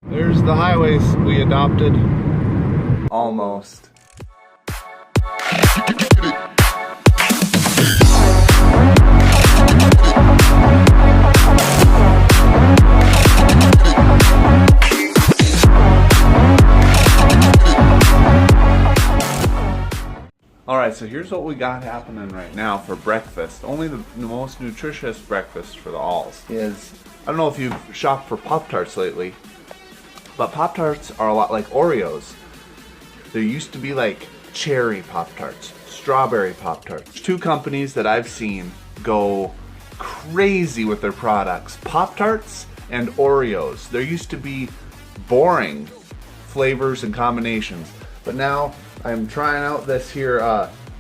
There's the highways we adopted. Almost. Alright, so here's what we got happening right now for breakfast. Only the most nutritious breakfast for the alls is, I don't know if you've shopped for Pop-Tarts lately, but Pop-Tarts are a lot like Oreos. There used to be like cherry Pop-Tarts, strawberry Pop-Tarts. Two companies that I've seen go crazy with their products, Pop-Tarts and Oreos. There used to be boring flavors and combinations, but now I'm trying out this here,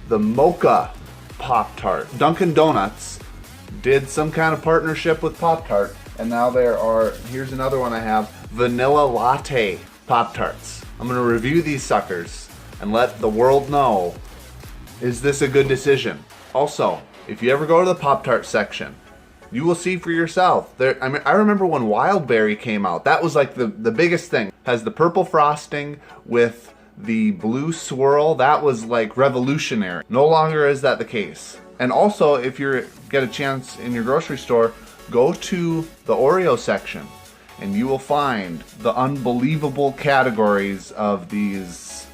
the Mocha Pop-Tart. Dunkin' Donuts did some kind of partnership with Pop-Tart, and now here's another one I have, Vanilla Latte Pop-Tarts. I'm gonna review these suckers and let the world know, is this a good decision? Also, if you ever go to the Pop-Tart section, you will see for yourself. I remember when Wild Berry came out, that was like the biggest thing. Has the purple frosting with the blue swirl. That was like revolutionary. No longer is that the case. And also, if you get a chance in your grocery store, go to the Oreo section and you will find the unbelievable categories of these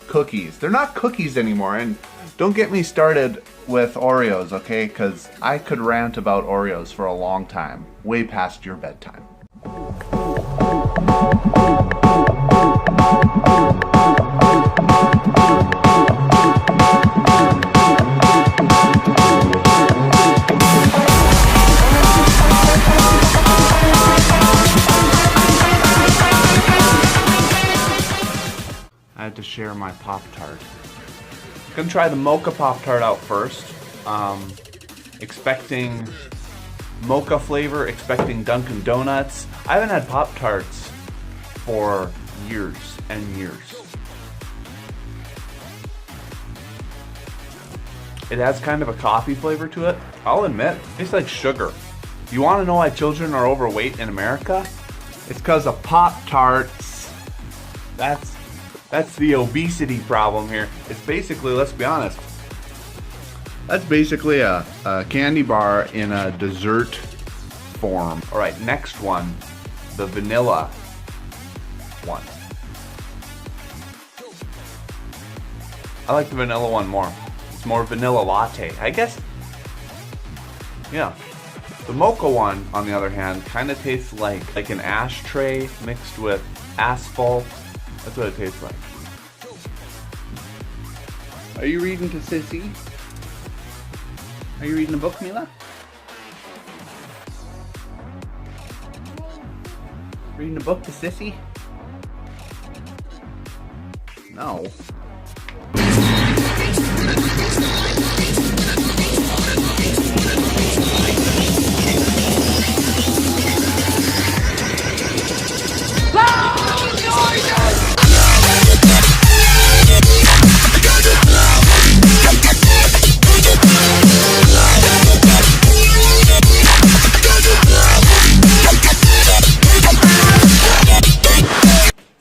cookies. They're not cookies anymore, and don't get me started with Oreos, okay? Because I could rant about Oreos for a long time, way past your bedtime. I had to share my Pop-Tart. Gonna try the Mocha Pop-Tart out first. Expecting mocha flavor, expecting Dunkin' Donuts. I haven't had Pop-Tarts for years and years. It has kind of a coffee flavor to it. I'll admit, it tastes like sugar. You want to know why children are overweight in America? It's because of Pop-Tarts. That's the obesity problem here. It's basically, let's be honest, that's basically a candy bar in a dessert form. All right, next one, the vanilla one. I like the vanilla one more. It's more vanilla latte, I guess. Yeah. The mocha one, on the other hand, kind of tastes like an ashtray mixed with asphalt. That's what it tastes like. Are you reading to Sissy? Are you reading a book, Mila? Reading a book to Sissy? No.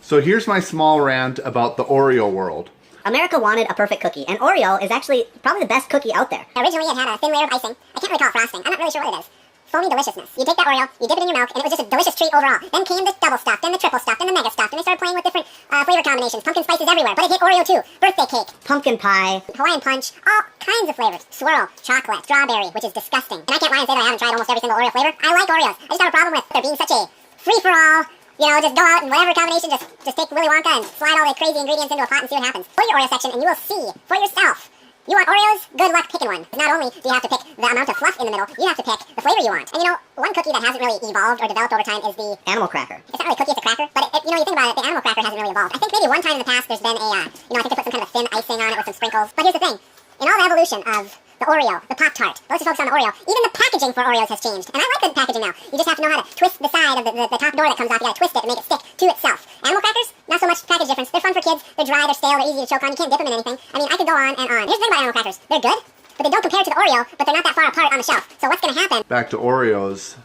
So here's my small rant about the Oreo world. America wanted a perfect cookie, and Oreo is actually probably the best cookie out there. Originally, it had a thin layer of icing. I can't really call it frosting. I'm not really sure what it is. Foamy deliciousness. You take that Oreo, you dip it in your milk, and it was just a delicious treat overall. Then came the double stuffed, then the triple stuffed, then the mega stuffed, and they started playing with different flavor combinations. Pumpkin spices everywhere, but it hit Oreo too. Birthday cake, Pumpkin pie, Hawaiian punch, all kinds of flavors. Swirl, chocolate, strawberry, which is disgusting. And I can't lie and say that I haven't tried almost every single Oreo flavor. I like Oreos. I just have a problem with there being such a free-for-all. You know, just go out and whatever combination, just take Willy Wonka and slide all the crazy ingredients into a pot and see what happens. Go to your Oreo section and you will see for yourself. You want Oreos? Good luck picking one. Not only do you have to pick the amount of fluff in the middle, you have to pick the flavor you want. And you know, one cookie that hasn't really evolved or developed over time is the animal cracker. It's not really a cookie, it's a cracker. But you know, you think about it, the animal cracker hasn't really evolved. I think maybe one time in the past there's been a, I think they put some kind of a thin icing on it with some sprinkles. But here's the thing. In all the evolution of the Oreo, the Pop-Tart, let's just focus on the Oreo, even the packaging for Oreos has changed. And I like the packaging now. You just have to know how to twist the side of the top door that comes off. You gotta twist it and make it stick to itself. Animal crackers, not so much package difference. They're fun for kids, they're dry, they're stale, they're easy to choke on. You can't dip them in anything. I mean, I could go on and on. Here's the thing about animal crackers. They're good, but they don't compare to the Oreo, but they're not that far apart on the shelf. So what's gonna happen? Back to Oreos.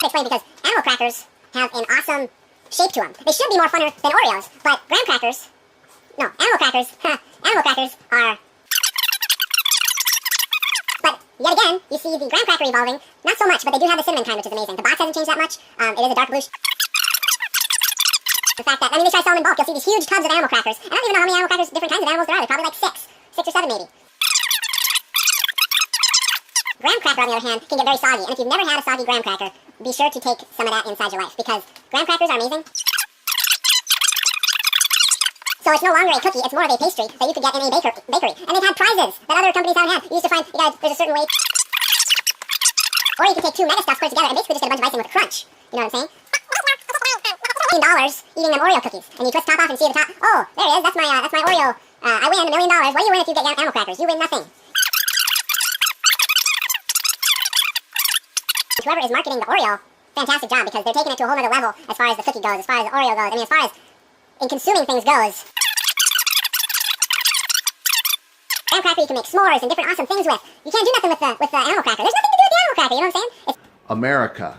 to explain because animal crackers have an awesome shape to them. They should be more funner than Oreos, but animal crackers are... But yet again, you see the graham cracker evolving, not so much, but they do have the cinnamon kind, which is amazing. The box hasn't changed that much. It is a dark blue. The fact that, they try to sell them in bulk. You'll see these huge tubs of animal crackers. I don't even know how many animal crackers, different kinds of animals there are. There's probably like six or seven maybe. Graham cracker, on the other hand, can get very soggy. And if you've never had a soggy graham cracker, be sure to take some of that inside your life, because graham crackers are amazing. So it's no longer a cookie, it's more of a pastry that you could get in a bakery. And they've had prizes that other companies haven't had. You used to find, there's a certain way. Or you can take two mega stuffs put together and basically just get a bunch of icing with a crunch. You know what I'm saying? $1 eating them Oreo cookies. And you twist the top off and see the top. Oh, there it is. That's my Oreo. I win $1 million. What do you win if you get animal crackers? You win nothing. Whoever is marketing the Oreo, fantastic job, because they're taking it to a whole other level as far as the cookie goes, as far as the Oreo goes. As far as in consuming things goes. Graham cracker you can make s'mores and different awesome things with. You can't do nothing with the animal cracker. There's nothing to do with the animal cracker, you know what I'm saying? America.